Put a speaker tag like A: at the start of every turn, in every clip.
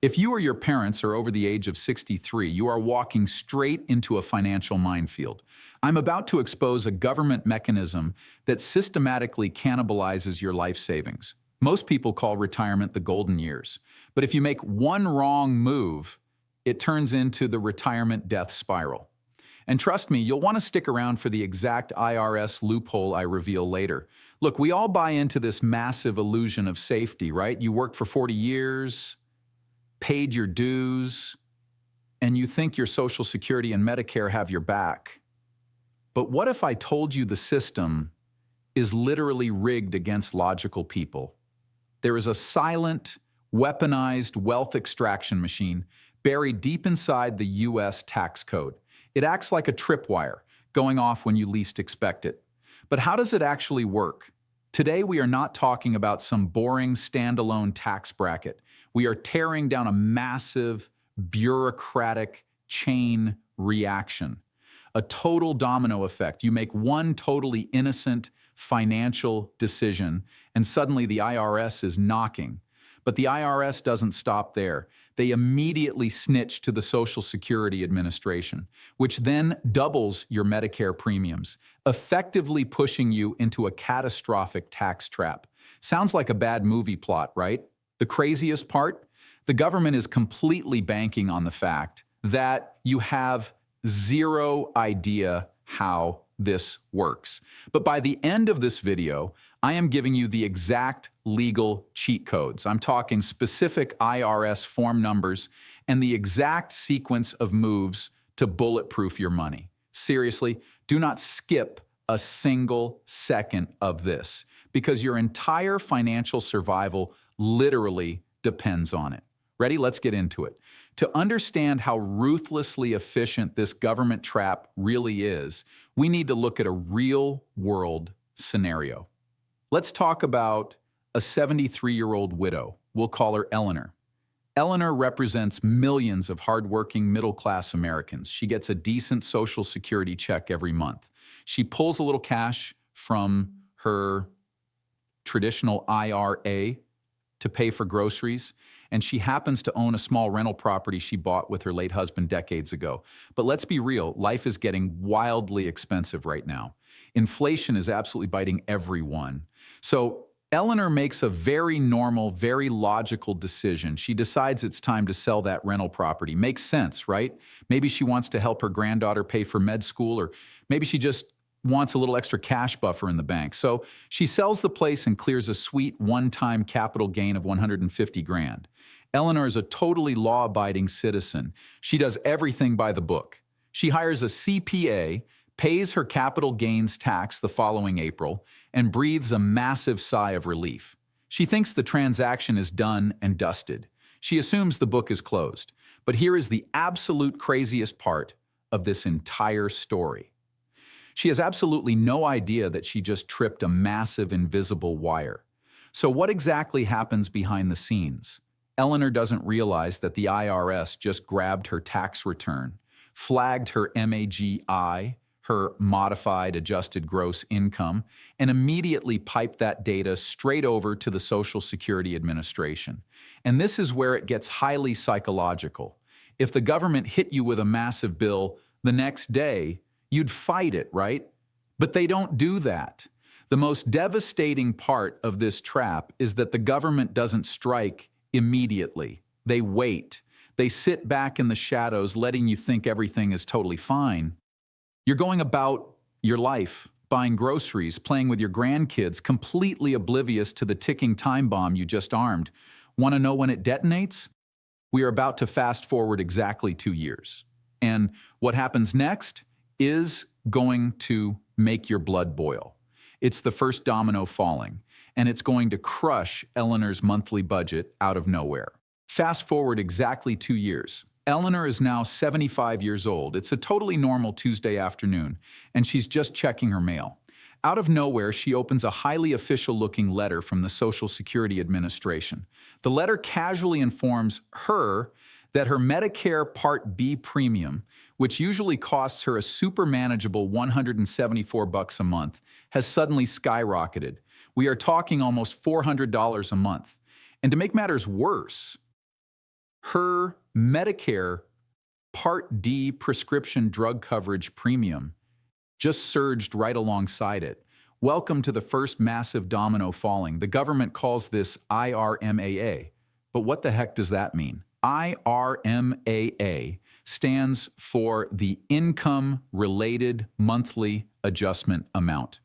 A: If you or your parents are over the age of 63, you are walking straight into a financial minefield. I'm about to expose a government mechanism that systematically cannibalizes your life savings. Most people call retirement the golden years. But if you make one wrong move, it turns into the retirement death spiral. And trust me, you'll want to stick around for the exact IRS loophole I reveal later. Look, we all buy into this massive illusion of safety, right? You worked for 40 years, paid your dues, and you think your Social Security and Medicare have your back. But what if I told you the system is literally rigged against logical people? There is a silent, weaponized wealth extraction machine buried deep inside the US tax code. It acts like a tripwire, going off when you least expect it. But how does it actually work? Today, we are not talking about some boring standalone tax bracket. We are tearing down a massive, bureaucratic chain reaction. A total domino effect. You make one totally innocent financial decision, and suddenly the IRS is knocking. But the IRS doesn't stop there. They immediately snitch to the Social Security Administration, which then doubles your Medicare premiums, effectively pushing you into a catastrophic tax trap. Sounds like a bad movie plot, right? The craziest part? The government is completely banking on the fact that you have zero idea how this works. But by the end of this video, I am giving you the exact legal cheat codes. I'm talking specific IRS form numbers and the exact sequence of moves to bulletproof your money. Seriously, do not skip a single second of this because your entire financial survival literally depends on it. Ready? Let's get into it. To understand how ruthlessly efficient this government trap really is, we need to look at a real-world scenario. Let's talk about a 73-year-old widow. We'll call her Eleanor. Eleanor represents millions of hardworking middle-class Americans. She gets a decent Social Security check every month. She pulls a little cash from her traditional IRA to pay for groceries, and she happens to own a small rental property she bought with her late husband decades ago. But let's be real, life is getting wildly expensive right now. Inflation is absolutely biting everyone. So Eleanor makes a very normal, very logical decision. She decides it's time to sell that rental property. Makes sense, right? Maybe she wants to help her granddaughter pay for med school, or maybe she just wants a little extra cash buffer in the bank. So she sells the place and clears a sweet one-time capital gain of 150 grand. Eleanor is a totally law-abiding citizen. She does everything by the book. She hires a CPA, pays her capital gains tax the following April, and breathes a massive sigh of relief. She thinks the transaction is done and dusted. She assumes the book is closed. But here is the absolute craziest part of this entire story. She has absolutely no idea that she just tripped a massive invisible wire. So what exactly happens behind the scenes? Eleanor doesn't realize that the IRS just grabbed her tax return, flagged her MAGI, her modified adjusted gross income, and immediately piped that data straight over to the Social Security Administration. And this is where it gets highly psychological. If the government hit you with a massive bill the next day, you'd fight it, right? But they don't do that. The most devastating part of this trap is that the government doesn't strike immediately. They wait. They sit back in the shadows, letting you think everything is totally fine. You're going about your life, buying groceries, playing with your grandkids, completely oblivious to the ticking time bomb you just armed. Want to know when it detonates? We are about to fast forward exactly 2 years. And what happens next is going to make your blood boil. It's the first domino falling, and it's going to crush Eleanor's monthly budget out of nowhere. Fast forward exactly 2 years. Eleanor is now 75 years old. It's a totally normal Tuesday afternoon, and she's just checking her mail. Out of nowhere, she opens a highly official-looking letter from the Social Security Administration. The letter casually informs her that her Medicare Part B premium, which usually costs her a super manageable $174 a month, has suddenly skyrocketed. We are talking almost $400 a month. And to make matters worse, her Medicare Part D prescription drug coverage premium just surged right alongside it. Welcome to the first massive domino falling. The government calls this IRMAA. But what the heck does that mean? IRMAA stands for the Income-Related Monthly Adjustment Amount.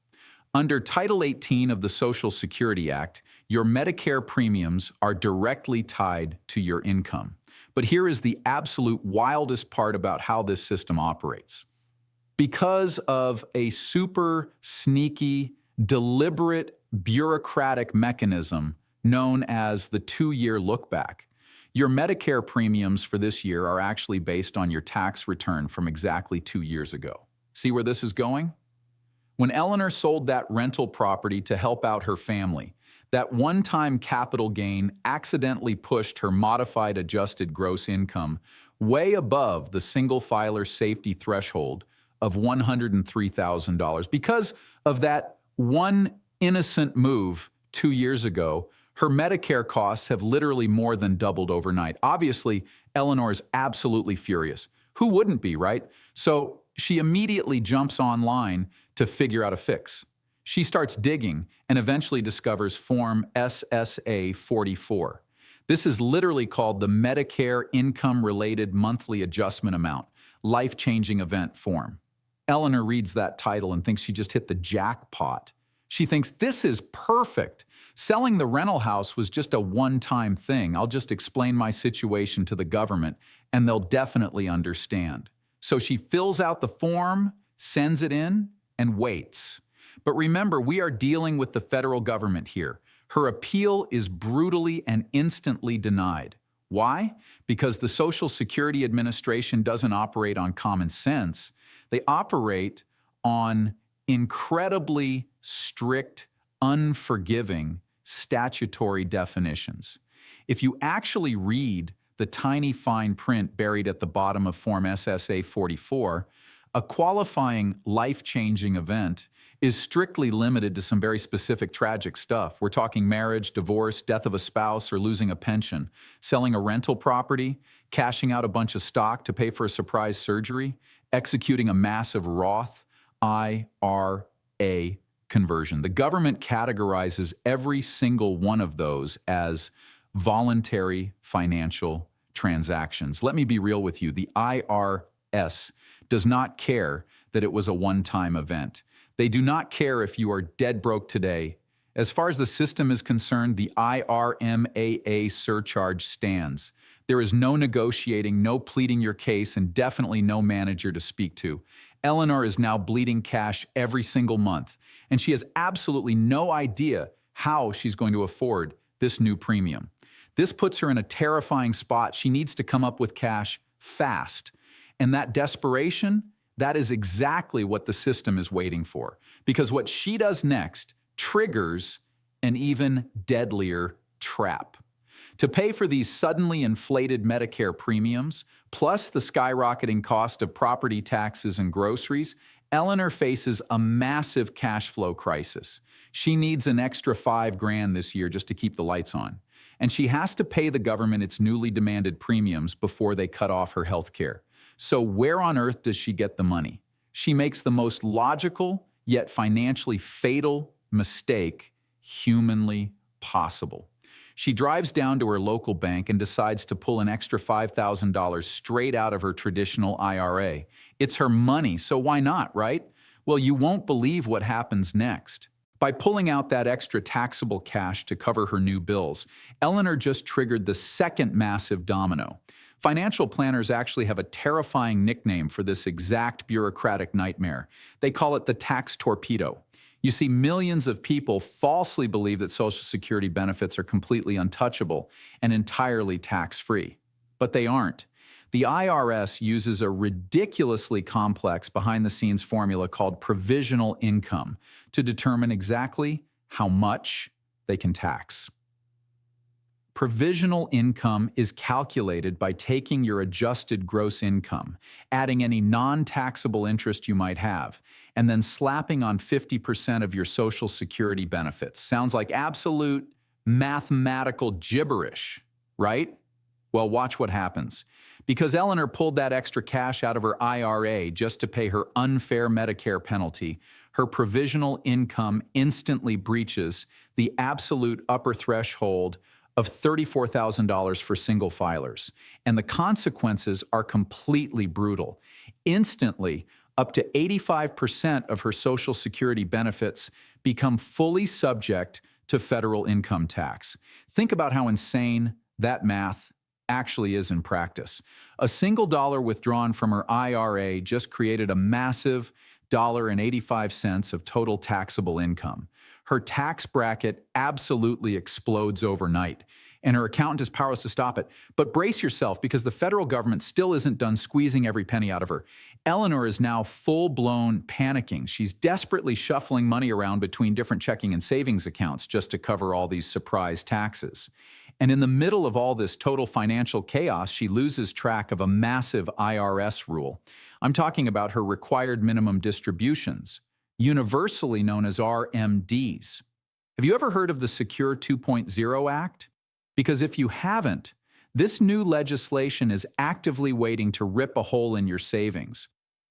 A: Under Title 18 of the Social Security Act, your Medicare premiums are directly tied to your income. But here is the absolute wildest part about how this system operates. Because of a super sneaky, deliberate, bureaucratic mechanism known as the 2-year lookback, your Medicare premiums for this year are actually based on your tax return from exactly 2 years ago. See where this is going? When Eleanor sold that rental property to help out her family, that one-time capital gain accidentally pushed her modified adjusted gross income way above the single filer safety threshold of $103,000. Because of that one innocent move 2 years ago, her Medicare costs have literally more than doubled overnight. Obviously, Eleanor is absolutely furious. Who wouldn't be, right? So she immediately jumps online to figure out a fix. She starts digging and eventually discovers Form SSA 44. This is literally called the Medicare Income-Related Monthly Adjustment Amount, Life-Changing Event Form. Eleanor reads that title and thinks she just hit the jackpot. She thinks, this is perfect. Selling the rental house was just a one-time thing. I'll just explain my situation to the government and they'll definitely understand. So she fills out the form, sends it in, and waits. But remember, we are dealing with the federal government here. Her appeal is brutally and instantly denied. Why? Because the Social Security Administration doesn't operate on common sense. They operate on incredibly strict, unforgiving statutory definitions. If you actually read the tiny fine print buried at the bottom of Form SSA 44, a qualifying life-changing event is strictly limited to some very specific tragic stuff. We're talking marriage, divorce, death of a spouse, or losing a pension, selling a rental property, cashing out a bunch of stock to pay for a surprise surgery, executing a massive Roth IRA conversion. The government categorizes every single one of those as voluntary financial transactions. Let me be real with you. The IRS does not care that it was a one-time event. They do not care if you are dead broke today. As far as the system is concerned, the IRMAA surcharge stands. There is no negotiating, no pleading your case, and definitely no manager to speak to. Eleanor is now bleeding cash every single month, and she has absolutely no idea how she's going to afford this new premium. This puts her in a terrifying spot. She needs to come up with cash fast. And that desperation, that is exactly what the system is waiting for. Because what she does next triggers an even deadlier trap. To pay for these suddenly inflated Medicare premiums, plus the skyrocketing cost of property taxes and groceries, Eleanor faces a massive cash flow crisis. She needs an extra $5,000 this year just to keep the lights on. And she has to pay the government its newly demanded premiums before they cut off her health care. So where on earth does she get the money? She makes the most logical, yet financially fatal mistake humanly possible. She drives down to her local bank and decides to pull an extra $5,000 straight out of her traditional IRA. It's her money, so why not, right? Well, you won't believe what happens next. By pulling out that extra taxable cash to cover her new bills, Eleanor just triggered the second massive domino. Financial planners actually have a terrifying nickname for this exact bureaucratic nightmare. They call it the Tax Torpedo. You see, millions of people falsely believe that Social Security benefits are completely untouchable and entirely tax-free. But they aren't. The IRS uses a ridiculously complex behind-the-scenes formula called provisional income to determine exactly how much they can tax. Provisional income is calculated by taking your adjusted gross income, adding any non-taxable interest you might have, and then slapping on 50% of your Social Security benefits. Sounds like absolute mathematical gibberish, right? Well, watch what happens. Because Eleanor pulled that extra cash out of her IRA just to pay her unfair Medicare penalty, her provisional income instantly breaches the absolute upper threshold of $34,000 for single filers. And the consequences are completely brutal. Instantly, up to 85% of her Social Security benefits become fully subject to federal income tax. Think about how insane that math actually is in practice. A single dollar withdrawn from her IRA just created a massive $1.85 of total taxable income. Her tax bracket absolutely explodes overnight, and her accountant is powerless to stop it. But brace yourself, because the federal government still isn't done squeezing every penny out of her. Eleanor is now full-blown panicking. She's desperately shuffling money around between different checking and savings accounts just to cover all these surprise taxes. And in the middle of all this total financial chaos, she loses track of a massive IRS rule. I'm talking about her required minimum distributions, universally known as RMDs. Have you ever heard of the Secure 2.0 Act? Because if you haven't, this new legislation is actively waiting to rip a hole in your savings.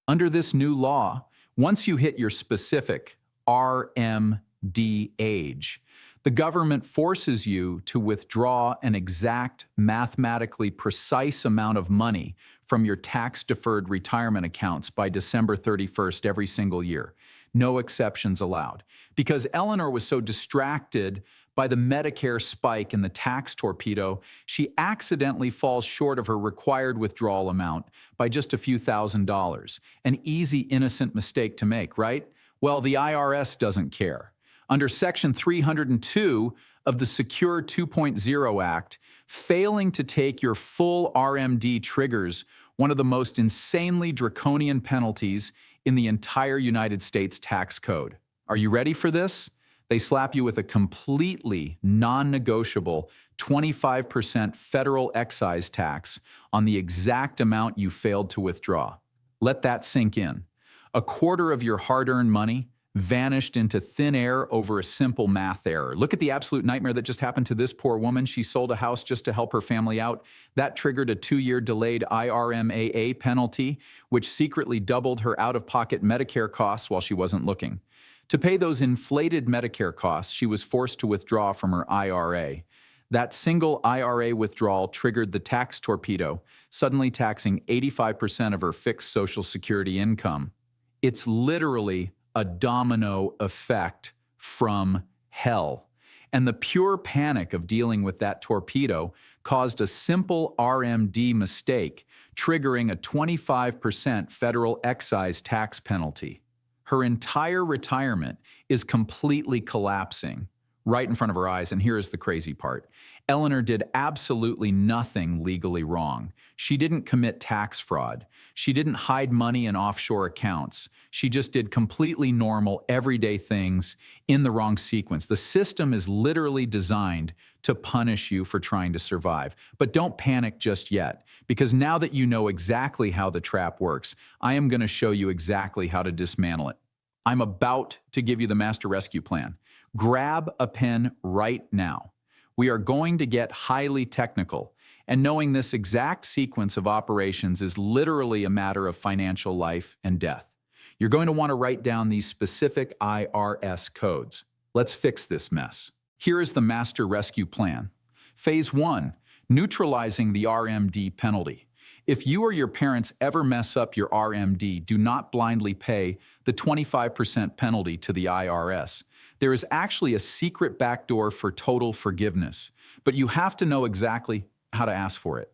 A: Under this new law, once you hit your specific RMD age, the government forces you to withdraw an exact, mathematically precise amount of money from your tax-deferred retirement accounts by December 31st every single year. No exceptions allowed. Because Eleanor was so distracted by the Medicare spike and the tax torpedo, she accidentally falls short of her required withdrawal amount by just a few $1,000s. An easy, innocent mistake to make, right? Well, the IRS doesn't care. Under Section 302 of the Secure 2.0 Act, failing to take your full RMD triggers one of the most insanely draconian penalties in the entire United States tax code. Are you ready for this? They slap you with a completely non-negotiable 25% federal excise tax on the exact amount you failed to withdraw. Let that sink in. A quarter of your hard-earned money vanished into thin air over a simple math error. Look at the absolute nightmare that just happened to this poor woman. She sold a house just to help her family out. That triggered a 2-year delayed IRMAA penalty, which secretly doubled her out-of-pocket Medicare costs while she wasn't looking. To pay those inflated Medicare costs, she was forced to withdraw from her IRA. That single IRA withdrawal triggered the tax torpedo, suddenly taxing 85% of her fixed Social Security income. It's literally a domino effect from hell. And the pure panic of dealing with that torpedo caused a simple RMD mistake, triggering a 25% federal excise tax penalty. Her entire retirement is completely collapsing right in front of her eyes, and here's the crazy part. Eleanor did absolutely nothing legally wrong. She didn't commit tax fraud. She didn't hide money in offshore accounts. She just did completely normal, everyday things in the wrong sequence. The system is literally designed to punish you for trying to survive. But don't panic just yet, because now that you know exactly how the trap works, I am going to show you exactly how to dismantle it. I'm about to give you the master rescue plan. Grab a pen right now. We are going to get highly technical, and knowing this exact sequence of operations is literally a matter of financial life and death. You're going to want to write down these specific IRS codes. Let's fix this mess. Here is the master rescue plan. Phase 1, neutralizing the RMD penalty. If you or your parents ever mess up your RMD, do not blindly pay the 25% penalty to the IRS. There is actually a secret backdoor for total forgiveness, but you have to know exactly how to ask for it.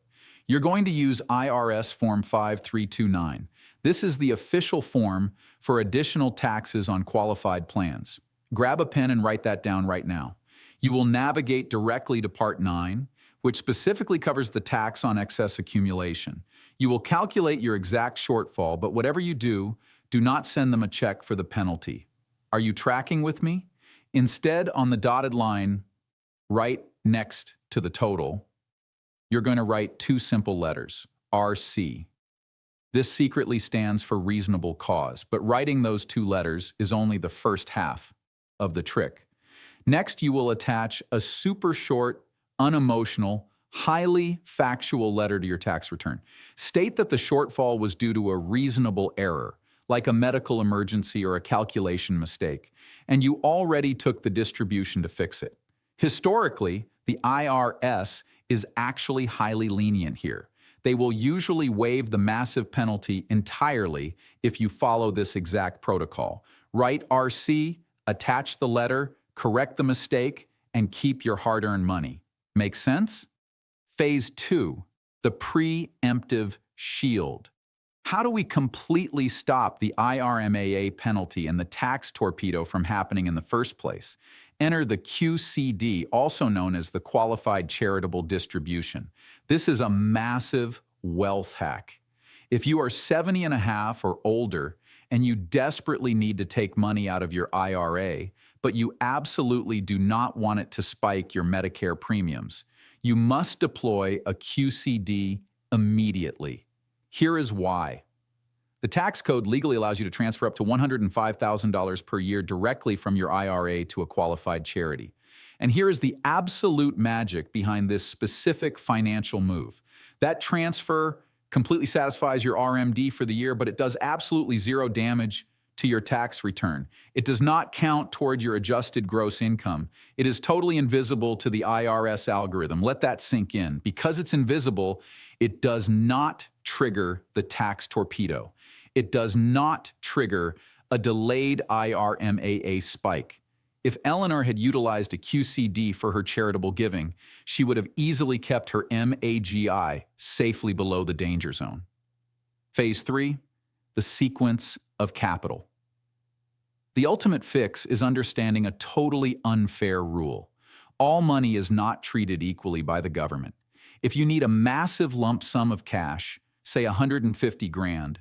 A: You're going to use IRS Form 5329. This is the official form for additional taxes on qualified plans. Grab a pen and write that down right now. You will navigate directly to Part 9, which specifically covers the tax on excess accumulation. You will calculate your exact shortfall, but whatever you do, do not send them a check for the penalty. Are you tracking with me? Instead, on the dotted line, right next to the total, you're going to write 2 simple letters, RC. This secretly stands for reasonable cause, but writing those 2 letters is only the first half of the trick. Next, you will attach a super short, unemotional, Highly factual letter to your tax return. State that the shortfall was due to a reasonable error, like a medical emergency or a calculation mistake, and you already took the distribution to fix it. Historically, the IRS is actually highly lenient here. They will usually waive the massive penalty entirely if you follow this exact protocol. Write RC, attach the letter, correct the mistake, and keep your hard-earned money. Make sense? Phase 2, the preemptive shield. How do we completely stop the IRMAA penalty and the tax torpedo from happening in the first place? Enter the QCD, also known as the Qualified Charitable Distribution. This is a massive wealth hack. If you are 70 and a half or older and you desperately need to take money out of your IRA, but you absolutely do not want it to spike your Medicare premiums, you must deploy a QCD immediately. Here is why. The tax code legally allows you to transfer up to $105,000 per year directly from your IRA to a qualified charity. And here is the absolute magic behind this specific financial move. That transfer completely satisfies your RMD for the year, but it does absolutely zero damage to your tax return. It does not count toward your adjusted gross income. It is totally invisible to the IRS algorithm. Let that sink in. Because it's invisible, it does not trigger the tax torpedo. It does not trigger a delayed IRMAA spike. If Eleanor had utilized a QCD for her charitable giving, she would have easily kept her MAGI safely below the danger zone. Phase 3, the sequence of capital. The ultimate fix is understanding a totally unfair rule. All money is not treated equally by the government. If you need a massive lump sum of cash, say 150 grand,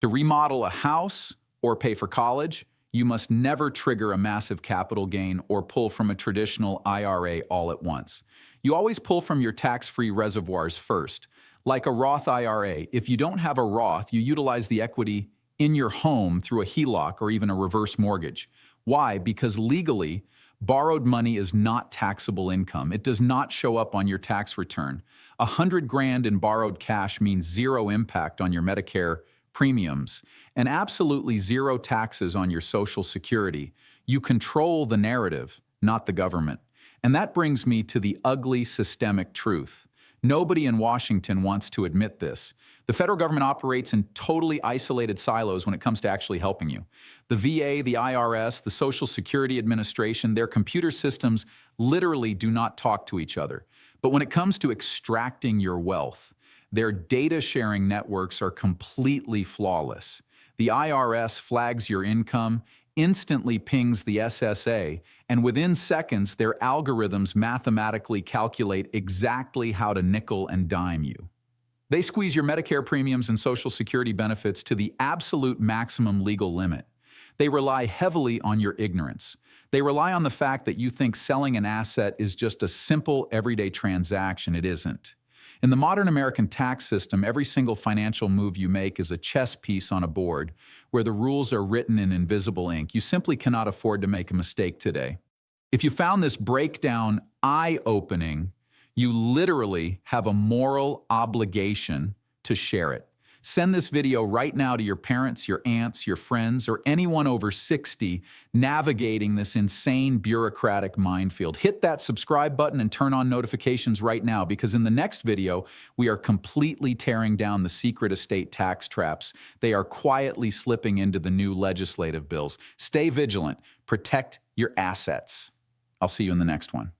A: to remodel a house or pay for college, you must never trigger a massive capital gain or pull from a traditional IRA all at once. You always pull from your tax-free reservoirs first. Like a Roth IRA, if you don't have a Roth, you utilize the equity in your home through a HELOC or even a reverse mortgage. Why? Because legally, borrowed money is not taxable income. It does not show up on your tax return. 100 grand in borrowed cash means zero impact on your Medicare premiums and absolutely zero taxes on your Social Security. You control the narrative, not the government. And that brings me to the ugly systemic truth. Nobody in Washington wants to admit this. The federal government operates in totally isolated silos when it comes to actually helping you. The VA, the IRS, the Social Security Administration, their computer systems literally do not talk to each other. But when it comes to extracting your wealth, their data sharing networks are completely flawless. The IRS flags your income, instantly pings the SSA, and within seconds, their algorithms mathematically calculate exactly how to nickel and dime you. They squeeze your Medicare premiums and Social Security benefits to the absolute maximum legal limit. They rely heavily on your ignorance. They rely on the fact that you think selling an asset is just a simple, everyday transaction. It isn't. In the modern American tax system, every single financial move you make is a chess piece on a board where the rules are written in invisible ink. You simply cannot afford to make a mistake today. If you found this breakdown eye-opening, you literally have a moral obligation to share it. Send this video right now to your parents, your aunts, your friends, or anyone over 60 navigating this insane bureaucratic minefield. Hit that subscribe button and turn on notifications right now, because in the next video, we are completely tearing down the secret estate tax traps. They are quietly slipping into the new legislative bills. Stay vigilant. Protect your assets. I'll see you in the next one.